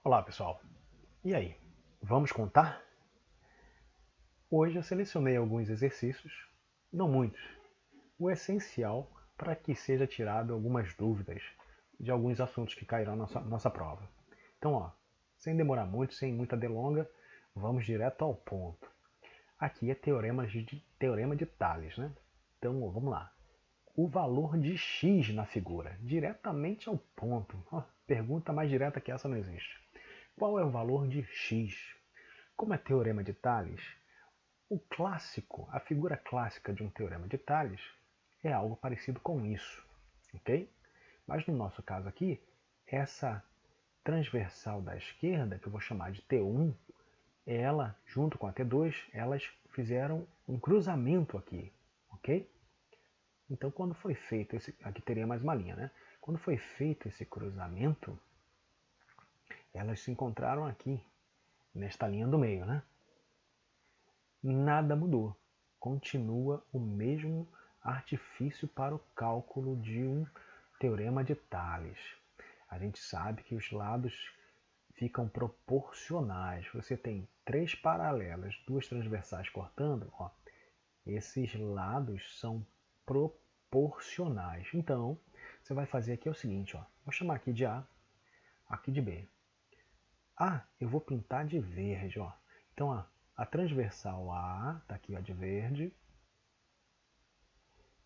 Olá pessoal, e aí? Vamos contar? Hoje eu selecionei alguns exercícios, não muitos, o essencial para que seja tirado algumas dúvidas de alguns assuntos que cairão na nossa prova. Então, sem demorar muito, sem muita delonga, vamos direto ao ponto. Aqui é teorema de Tales, né? Então, vamos lá. O valor de x na figura, diretamente ao ponto. Pergunta mais direta que essa não existe. Qual é o valor de x? Como é teorema de Tales, a figura clássica de um teorema de Tales é algo parecido com isso, ok? Mas no nosso caso aqui, essa transversal da esquerda, que eu vou chamar de T1, ela, junto com a T2, elas fizeram um cruzamento aqui, ok? Então, quando foi feito esse... Aqui teria mais uma linha, né? Quando foi feito esse cruzamento, elas se encontraram aqui, nesta linha do meio, né? Nada mudou. Continua o mesmo artifício para o cálculo de um teorema de Tales. A gente sabe que os lados ficam proporcionais. Você tem três paralelas, duas transversais cortando, esses lados são proporcionais. Então, você vai fazer aqui o seguinte, vou chamar aqui de A, aqui de B. Eu vou pintar de verde, Então, a transversal A, está aqui de verde.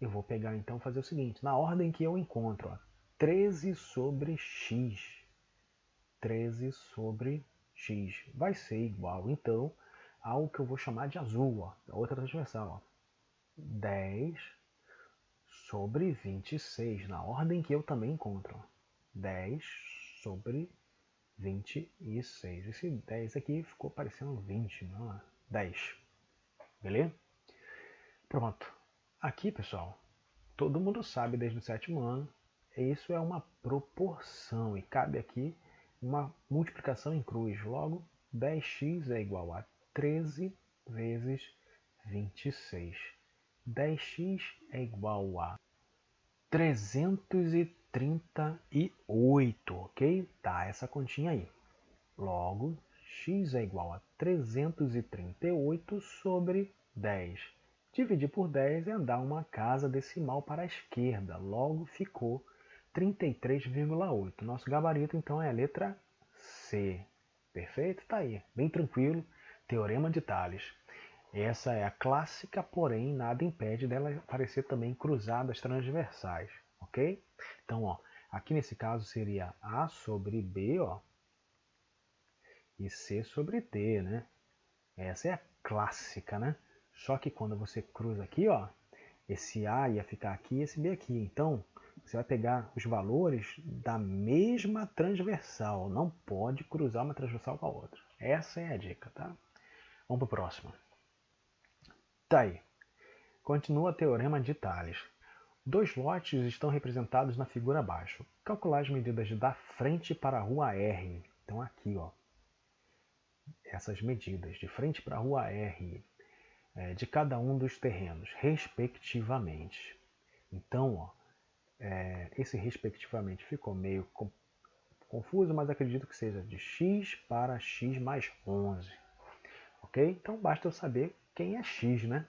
Eu vou pegar então fazer o seguinte, na ordem que eu encontro, 13 sobre x. 13 sobre x vai ser igual então ao que eu vou chamar de azul, a outra transversal. 10 sobre 26, na ordem que eu também encontro. 10 sobre 26. Esse 10 aqui ficou parecendo 20, não é? 10. Beleza? Pronto. Aqui, pessoal, todo mundo sabe desde o sétimo ano, isso é uma proporção e cabe aqui uma multiplicação em cruz. Logo, 10x é igual a 13 vezes 26. 10x é igual a 338, ok? Tá essa continha aí. Logo, x é igual a 338 sobre 10. Dividir por 10 é andar uma casa decimal para a esquerda. Logo, ficou 33,8. Nosso gabarito, então, é a letra C. Perfeito? Tá aí. Bem tranquilo. Teorema de Tales. Essa é a clássica, porém, nada impede dela aparecer também cruzadas transversais. Ok? Então, aqui nesse caso seria A sobre B, e C sobre D, né? Essa é a clássica, né? Só que quando você cruza aqui, esse A ia ficar aqui e esse B aqui. Então, você vai pegar os valores da mesma transversal. Não pode cruzar uma transversal com a outra. Essa é a dica, tá? Vamos para o próximo. Tá aí. Continua o teorema de Tales. Dois lotes estão representados na figura abaixo. Calcular as medidas da frente para a rua R. Então aqui, essas medidas de frente para a rua R de cada um dos terrenos, respectivamente. Então, esse respectivamente ficou meio confuso, mas acredito que seja de x para x mais 11. Ok? Então basta eu saber quem é x, né?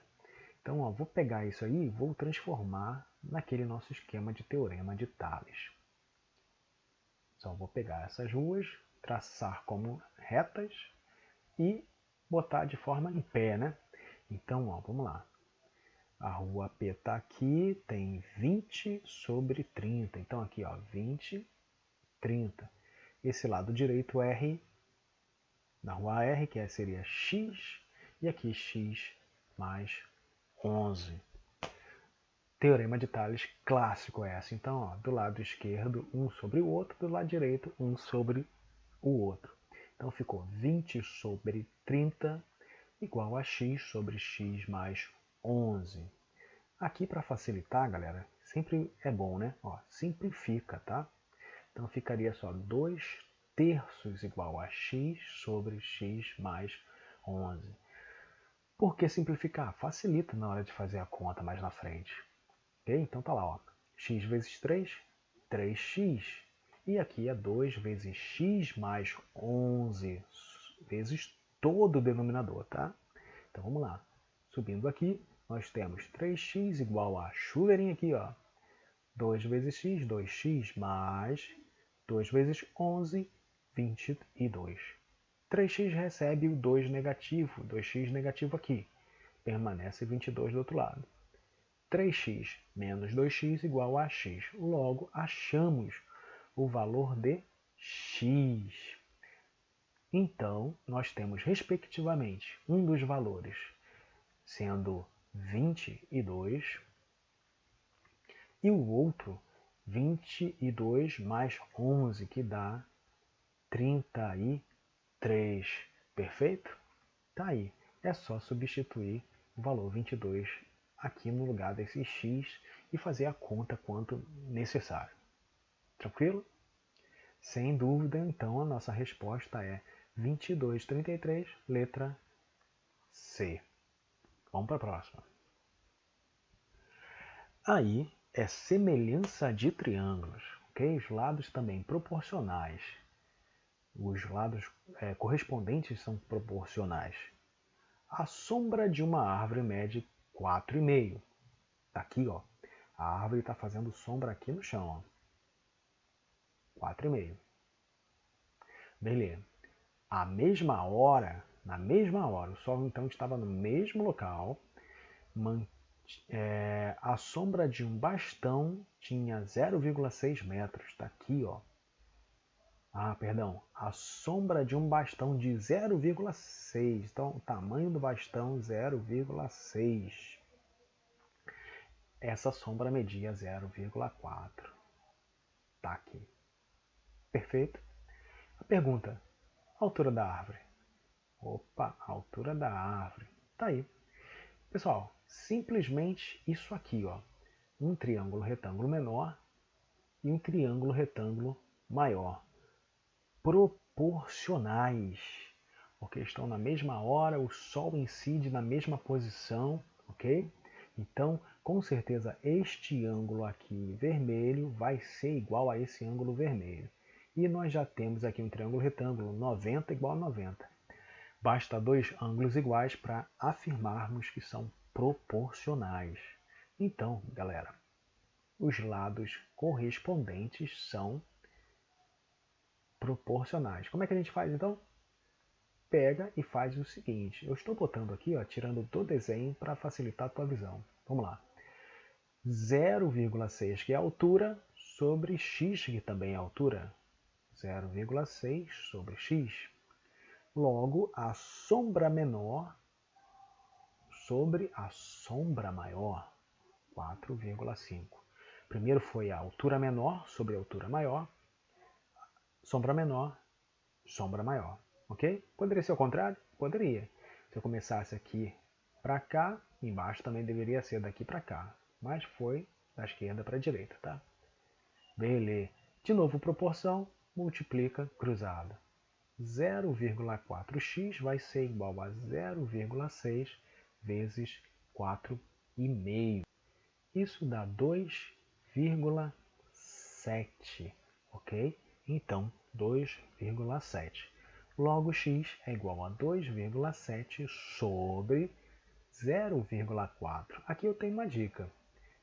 Então, vou pegar isso aí e vou transformar naquele nosso esquema de teorema de Tales. Só vou pegar essas ruas, traçar como retas e botar de forma em pé, né? Então, vamos lá. A rua P está aqui, tem 20 sobre 30. Então aqui, 20, 30. Esse lado direito R, na rua R, que seria x, e aqui x mais 11. Teorema de Tales clássico é essa. Então, do lado esquerdo, 1 sobre o outro, do lado direito, 1 sobre o outro. Então ficou 20 sobre 30 igual a x sobre x mais 11. Aqui, para facilitar, galera, sempre é bom, né? Simplifica, tá? Então ficaria só 2 terços igual a x sobre x mais 11. Por que simplificar? Facilita na hora de fazer a conta mais na frente. Ok? Então tá lá, x vezes 3, 3x. E aqui é 2 vezes x mais 11 vezes todo o denominador, tá? Então vamos lá. Subindo aqui, nós temos 3x igual a chuveirinho aqui, ó. 2 vezes x, 2x mais 2 vezes 11, 22. 3x recebe o 2 negativo, 2x negativo aqui. Permanece 22 do outro lado. 3x menos 2x igual a x. Logo, achamos o valor de x. Então, nós temos, respectivamente, um dos valores sendo 22 e o outro 22 mais 11, que dá 33. Perfeito? Tá aí. É só substituir o valor 22 aqui no lugar desse x e fazer a conta quanto necessário. Tranquilo? Sem dúvida, então, a nossa resposta é 22,33, letra C. Vamos para a próxima. Aí é semelhança de triângulos, ok? Os lados também proporcionais. Os lados correspondentes são proporcionais. A sombra de uma árvore mede 4,5. Tá aqui, ó. A árvore está fazendo sombra aqui no chão, ó. 4,5. Beleza. Na mesma hora, o Sol então estava no mesmo local. A sombra de um bastão tinha 0,6 metros. Está aqui, ó. A sombra de um bastão de 0,6. Então, o tamanho do bastão 0,6. Essa sombra media 0,4. Tá aqui. Perfeito? A pergunta: a altura da árvore? Opa, a altura da árvore. Tá aí. Pessoal, simplesmente isso aqui, ó. Um triângulo retângulo menor e um triângulo retângulo maior. Proporcionais. Porque estão na mesma hora, o Sol incide na mesma posição, ok? Então, com certeza, este ângulo aqui vermelho vai ser igual a esse ângulo vermelho. E nós já temos aqui um triângulo retângulo, 90 igual a 90. Basta dois ângulos iguais para afirmarmos que são proporcionais. Então, galera, os lados correspondentes são proporcionais. Como é que a gente faz, então? Pega e faz o seguinte. Eu estou botando aqui, ó, tirando do desenho para facilitar a tua visão. Vamos lá. 0,6, que é a altura, sobre x, que também é a altura. 0,6 sobre x. Logo, a sombra menor sobre a sombra maior, 4,5. Primeiro foi a altura menor sobre a altura maior, sombra menor, sombra maior. Ok? Poderia ser o contrário? Poderia. Se eu começasse aqui para cá, embaixo também deveria ser daqui para cá. Mas foi da esquerda para a direita, tá? Beleza. De novo, proporção, multiplica, cruzada. 0,4x vai ser igual a 0,6 vezes 4,5. Isso dá 2,7, ok? Então, 2,7. Logo, x é igual a 2,7 sobre 0,4. Aqui eu tenho uma dica.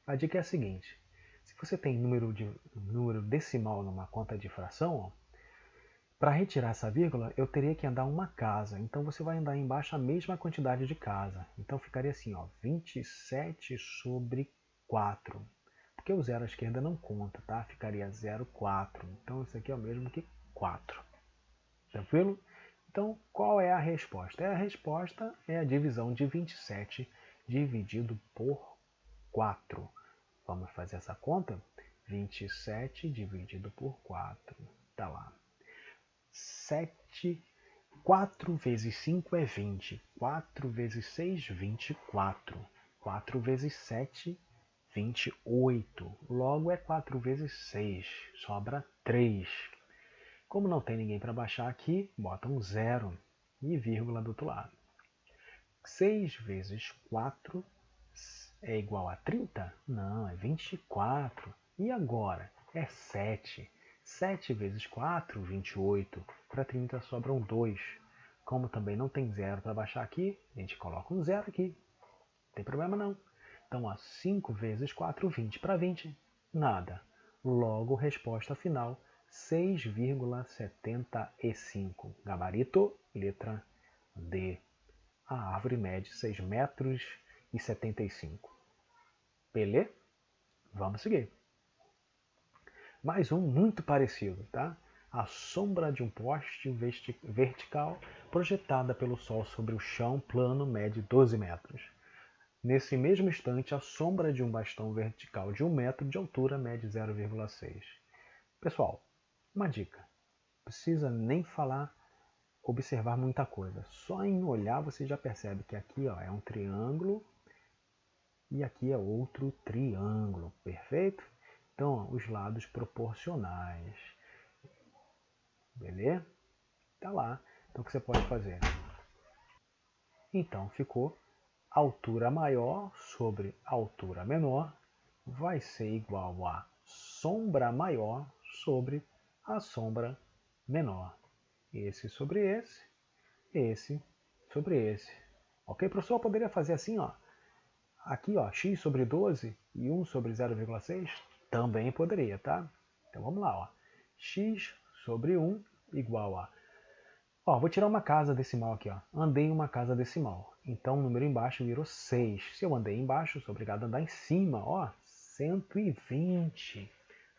A dica é a seguinte. Se você tem número decimal numa conta de fração, para retirar essa vírgula, eu teria que andar uma casa. Então, você vai andar embaixo a mesma quantidade de casa. Então, ficaria assim, ó, 27 sobre 4. Porque o zero à esquerda não conta, tá? Ficaria 0,4. Então, isso aqui é o mesmo que 4. Tranquilo? Então, qual é a resposta? A resposta é a divisão de 27 dividido por 4. Vamos fazer essa conta? 27 dividido por 4. Tá lá. 4 vezes 5 é 20. 4 vezes 6, 24. 4 vezes 7, 28. Logo é 4 vezes 6. Sobra 3. Como não tem ninguém para baixar aqui, bota um zero e vírgula do outro lado. 6 vezes 4 é igual a 30? Não, é 24. E agora? É 7. 7 vezes 4, 28. Para 30 sobram 2. Como também não tem zero para baixar aqui, a gente coloca um zero aqui. Não tem problema não. Então, ó, 5 vezes 4, 20. Para 20, nada. Logo, resposta final, 6,75. Gabarito, letra D. A árvore mede 6 metros e 75. Beleza? Vamos seguir. Mais um muito parecido, tá? A sombra de um poste vertical projetada pelo Sol sobre o chão plano mede 12 metros. Nesse mesmo instante, a sombra de um bastão vertical de 1 metro de altura mede 0,6. Pessoal, uma dica. Não precisa nem falar, observar muita coisa. Só em olhar você já percebe que aqui ó, é um triângulo e aqui é outro triângulo, perfeito? Então, ó, os lados proporcionais. Beleza? Tá lá. Então, o que você pode fazer? Então, ficou altura maior sobre altura menor vai ser igual a sombra maior sobre a sombra menor. Esse sobre esse sobre esse. Ok, professor? Eu poderia fazer assim, ó. Aqui, ó, x sobre 12 e 1 sobre 0,6? Também poderia, tá? Então vamos lá, ó. X sobre 1 igual a... Ó, vou tirar uma casa decimal aqui, ó. Andei em uma casa decimal. Então o número embaixo virou 6. Se eu andei embaixo, sou obrigado a andar em cima, ó. 120.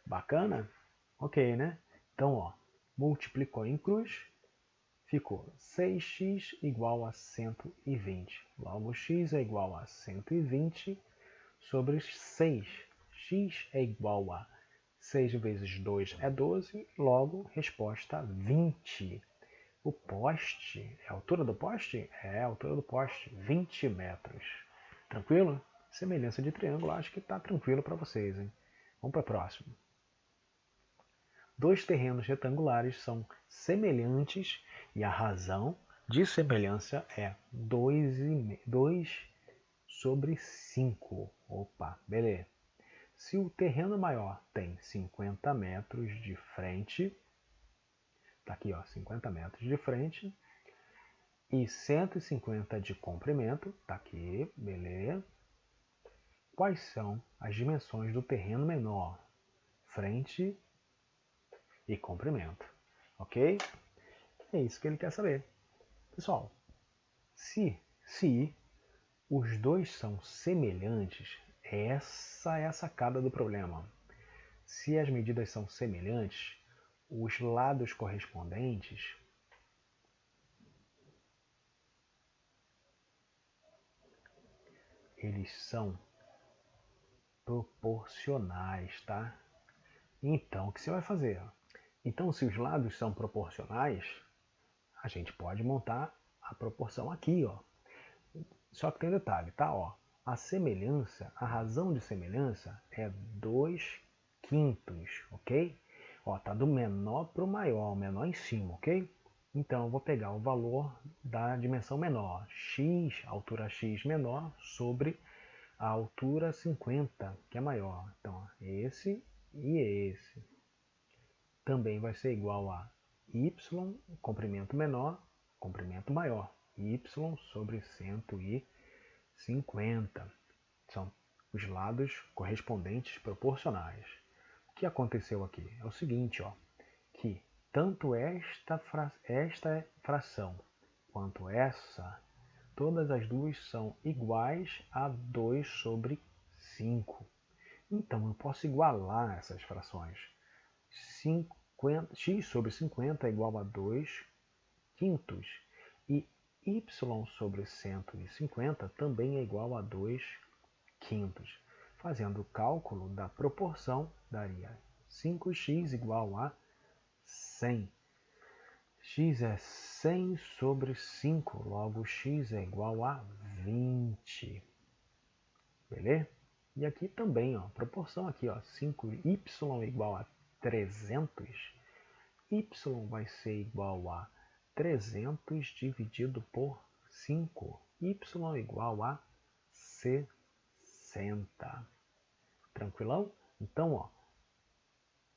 Bacana? Ok, né? Então, ó, multiplicou em cruz, ficou 6x igual a 120. Logo, x é igual a 120 sobre 6. X é igual a 6 vezes 2 é 12, logo, resposta 20. O poste, é a altura do poste? É a altura do poste, 20 metros. Tranquilo? Semelhança de triângulo, acho que está tranquilo para vocês, hein? Vamos para o próximo. Dois terrenos retangulares são semelhantes e a razão de semelhança é 2 sobre 5. Opa, beleza. Se o terreno maior tem 50 metros de frente, tá aqui ó, 50 metros de frente, e 150 de comprimento, tá aqui, beleza. Quais são as dimensões do terreno menor? Frente e comprimento, ok? É isso que ele quer saber. Pessoal, se os dois são semelhantes, essa é a sacada do problema. Se as medidas são semelhantes, os lados correspondentes eles são proporcionais, tá? Então, o que você vai fazer? Então, se os lados são proporcionais, a gente pode montar a proporção aqui, ó. Só que tem um detalhe, tá? Ó, a semelhança, a razão de semelhança é 2 quintos, ok? Ó, tá do menor para o maior, o menor em cima, ok? Então, eu vou pegar o valor da dimensão menor, x, altura x menor, sobre a altura 50, que é maior. Então, ó, esse e esse. Também vai ser igual a y, comprimento menor, comprimento maior. Y sobre 150. São os lados correspondentes proporcionais. O que aconteceu aqui? É o seguinte, ó, que tanto esta fração quanto essa, todas as duas são iguais a 2 sobre 5. Então, eu posso igualar essas frações. x sobre 50 é igual a 2 quintos. E y sobre 150 também é igual a 2 quintos. Fazendo o cálculo da proporção, daria 5x igual a 100. X é 100 sobre 5, logo x é igual a 20. Beleza? E aqui também, ó, proporção aqui, ó, 5y igual a 300, y vai ser igual a 300 dividido por 5, y igual a 60. Tranquilão? Então, ó,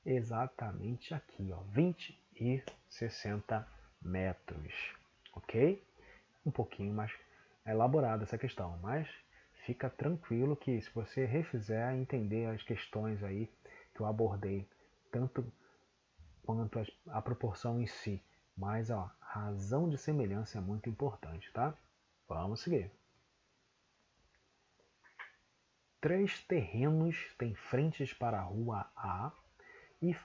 exatamente aqui, ó, 20 e 60 metros, ok? Um pouquinho mais elaborada essa questão, mas fica tranquilo que se você refizer, entender as questões aí que eu abordei, tanto quanto a proporção em si, mas a razão de semelhança é muito importante, tá? Vamos seguir. 3 terrenos têm frentes para a rua A e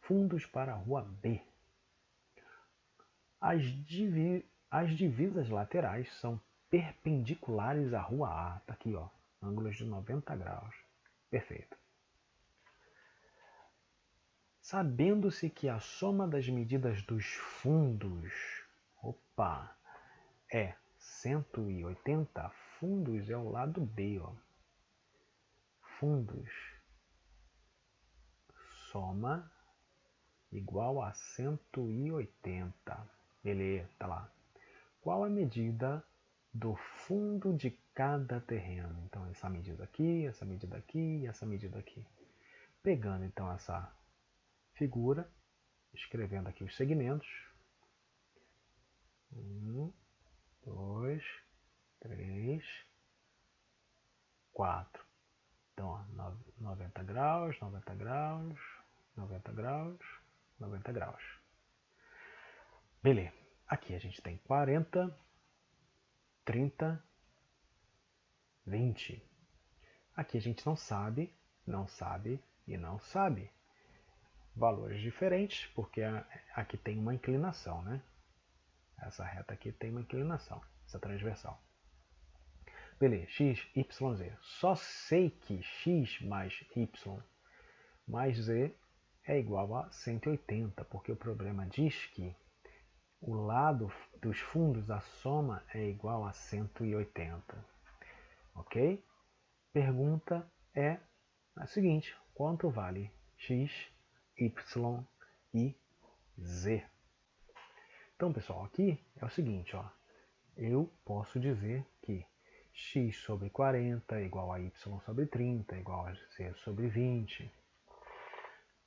fundos para a rua B. As divisas laterais são perpendiculares à rua A. Tá aqui, ó, ângulos de 90 graus. Perfeito. Sabendo-se que a soma das medidas dos fundos, é 180, fundos é o lado B, ó. Fundos, soma igual a 180. Beleza, tá lá. Qual a medida do fundo de cada terreno? Então, essa medida aqui, essa medida aqui e essa medida aqui. Pegando, então, essa figura, escrevendo aqui os segmentos. 1, 2, 3, 4. Então, ó, 90 graus, 90 graus, 90 graus, 90 graus. Beleza. Aqui a gente tem 40, 30, 20. Aqui a gente não sabe, não sabe e não sabe. Valores diferentes, porque aqui tem uma inclinação, né? Essa reta aqui tem uma inclinação, essa transversal. Beleza, x, y, z. Só sei que x mais y mais z é igual a 180, porque o problema diz que o lado dos fundos, a soma é igual a 180. Ok? Pergunta é a seguinte: quanto vale x, y e z? Então, pessoal, aqui é o seguinte, ó. Eu posso dizer que x sobre 40 é igual a y sobre 30, igual a z sobre 20.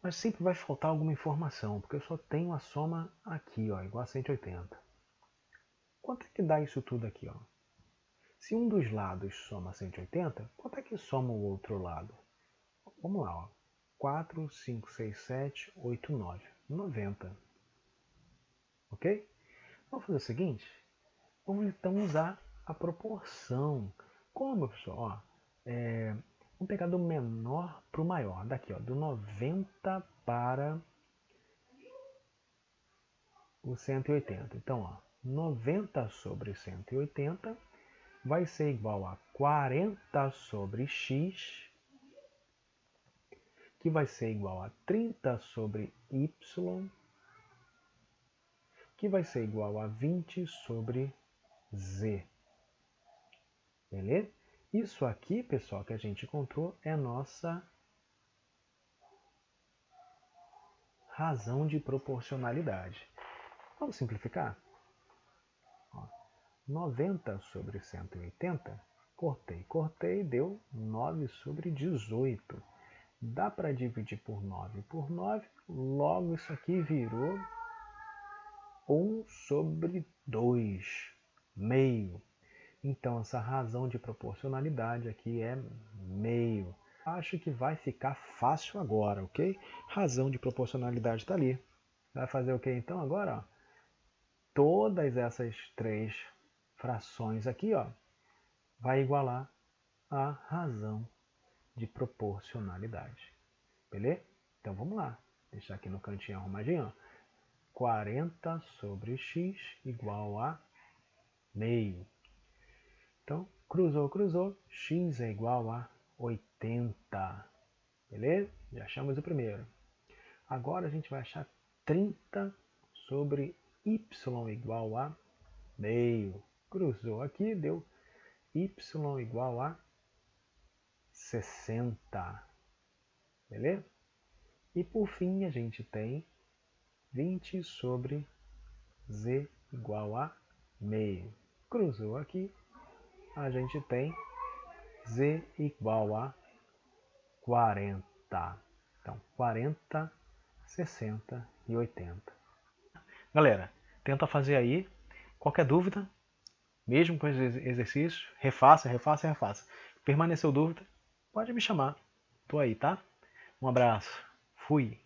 Mas sempre vai faltar alguma informação, porque eu só tenho a soma aqui, ó, igual a 180. Quanto é que dá isso tudo aqui, ó? Se um dos lados soma 180, quanto é que soma o outro lado? Vamos lá, ó. 4, 5, 6, 7, 8, 9. 90. Ok? Vamos fazer o seguinte? Vamos então usar a proporção. Como, pessoal? Ó, vamos pegar do menor para o maior. Daqui, ó, do 90 para o 180. Então, ó, 90 sobre 180 vai ser igual a 40 sobre x, que vai ser igual a 30 sobre y, que vai ser igual a 20 sobre z. Beleza? Isso aqui, pessoal, que a gente encontrou é a nossa razão de proporcionalidade. Vamos simplificar? Ó, 90 sobre 180, cortei, deu 9 sobre 18. Dá para dividir por 9 por 9, logo isso aqui virou 1 sobre 2, meio. Então, essa razão de proporcionalidade aqui é meio. Acho que vai ficar fácil agora, ok? Razão de proporcionalidade está ali. Vai fazer o que então agora? Ó, todas essas 3 frações aqui, ó, vai igualar a razão de proporcionalidade. Beleza? Então vamos lá. Deixar aqui no cantinho arrumadinho, ó. 40 sobre x igual a meio. Então, cruzou, x é igual a 80. Beleza? Já achamos o primeiro. Agora a gente vai achar 30 sobre y igual a meio. Cruzou aqui, deu y igual a 60. Beleza? E por fim a gente tem 20 sobre z igual a meio. Cruzou aqui, a gente tem z igual a 40. Então, 40, 60 e 80. Galera, tenta fazer aí. Qualquer dúvida, mesmo com os exercícios, refaça, refaça, refaça. Permaneceu dúvida, pode me chamar. Tô aí, tá? Um abraço. Fui.